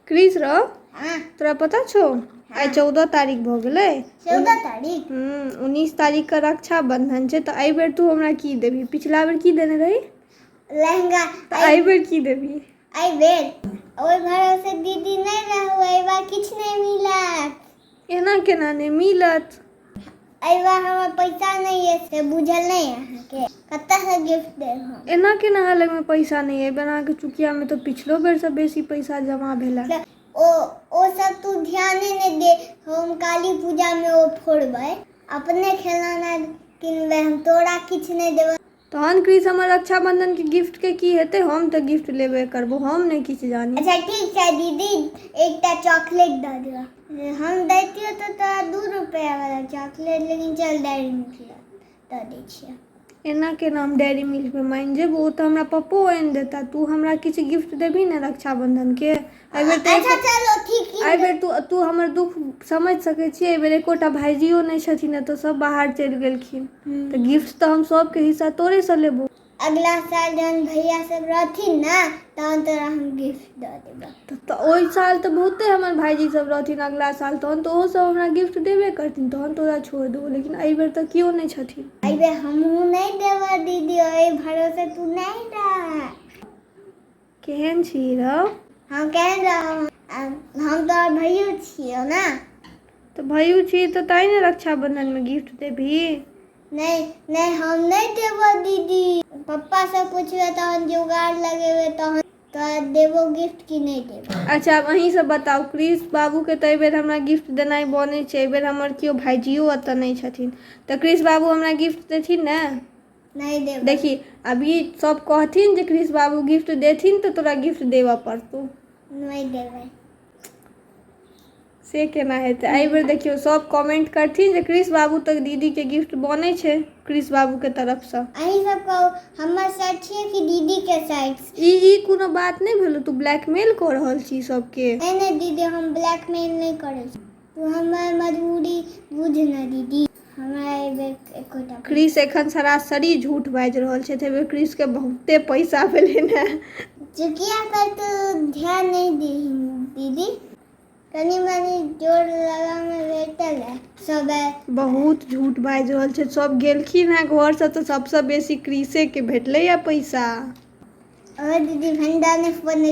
Chris रो हाँ तोरा पता छो आई 14 तारीख भ गेलै 14 तारीख 19 तारीख का रक्षाबंधन छै। तो आई बेर तू हमरा की देबी? पिछला बेर की देने रही? लहंगा। तो आई बेर की देबी? आई बेर ओइ भरोसे दीदी नहीं रहू, आई बार किछ नहीं मिलत। एना केना नहीं मिलत? आई बार हमरा पैसा नहीं है से बुझल नहीं अहाँ के कत्ता से गिफ्ट देब हम। एना केना हाल में पैसा नहीं है? बना के चुकिया में तो पिछलो बेर से बेसी पैसा जमा भेला। ओ सब तू ध्याने नहीं दे। हम काली पूजा में ओ फोड़बै, अपने खिलौना किनबै, हम तोरा किछ नहीं देबै। तहन क्रिस हमर रक्षाबंधन के गिफ्ट के की हेतै? हम तो गिफ्ट लेबे करबो, हम नहीं किछ जानी। अच्छा ठीक है दीदी, एकटा चॉकलेट दे दियो। हम दैतियो तो तोरा 2 रुपया वाला चॉकलेट, लेकिन चल डेयरी मिल्क दे दै छियै। एना केना हम डेयरी मिल्क में मान जेबो? ओ तो हमरा पप्पो आनि देता। तू हमरा किछ गिफ्ट देबी ना रक्षाबंधन के? आई बेर अच्छा चलो ठीक है। आई बेर तू हमर दुख समझ सकै छी। आई बेर एकोटा भाईजियो नहीं छथिन, तो सब बाहर चलि गेलखिन। तो गिफ्ट तो हम सबके हिस्सा तोरे से लेबो। अगला साल जन भैया सब रहथिन ना, तहन तोरा हम गिफ्ट दे देबै। तो ओइ साल तो बहुते हमर भाईजी सब रहथिन, अगला साल तहन तो ओ सब हमरा गिफ्ट देबे करथिन, तहन तोरा छोड़ देबो। लेकिन आई बेर तो कियो नहीं छथिन। आई बेर हमहूँ नहीं देबै दीदी, ओइ भरोसे तू नहीं रह। केहन छी रो? हम केहन रहब? हम तोहर भैयो छियो ना। तो भैयो छी तो ताई ने रक्षाबंधन में गिफ्ट देबी? नहीं हम नहीं देबो दीदी। पप्पा से पूछबे तहन जुगाड़ लगेबे, तहन तोरा देबो गिफ्ट कि नहीं देबो। अच्छा अब अहीं से बताओ, क्रिस बाबू के तो बेर हमरा गिफ्ट देनाइ बने छै। बेर हमर कियो भाईजियो अतऽ नहीं छथिन, तो क्रिस बाबू हमरा गिफ्ट देथिन ना? नहीं देबो। देखी अभी सब कहथिन जे क्रिस बाबू गिफ्ट देथिन तो तोरा गिफ्ट देबऽ पड़तौ। नहीं देबै। से केना हेतै? आई बेर देखियो सब कमेंट करथिन जे क्रिस बाबू तक दीदी के गिफ्ट बने छै क्रिस बाबू के तरफ से। अहीं सब कहू हमर साइड छियै कि दीदी के साइड? ई कोनो बात नहीं भेलो, तू ब्लैकमेल कर रहल छी सबके। नहीं दीदी, हम ब्लैकमेल नहीं करै छी। तू हमर मजबूरी बुझ ना दीदी। हमरा एहि बेर एकोटा क्रिस एखन सरासरी झूठ बाजि रहल छै। एहि बेर क्रिस के बहुते पैसा भेलै ने। चुकिया पर तो ध्यान नहीं दी दीदी, कनी मनी जोड़ लगा में भेटल है सब है। बहुत झूठ बाजि रहल छै। सब गेलखिन है घर से तो सबसे बेसी क्रिसे के भेटलै या पैसा। और दीदी भंडा ने फोन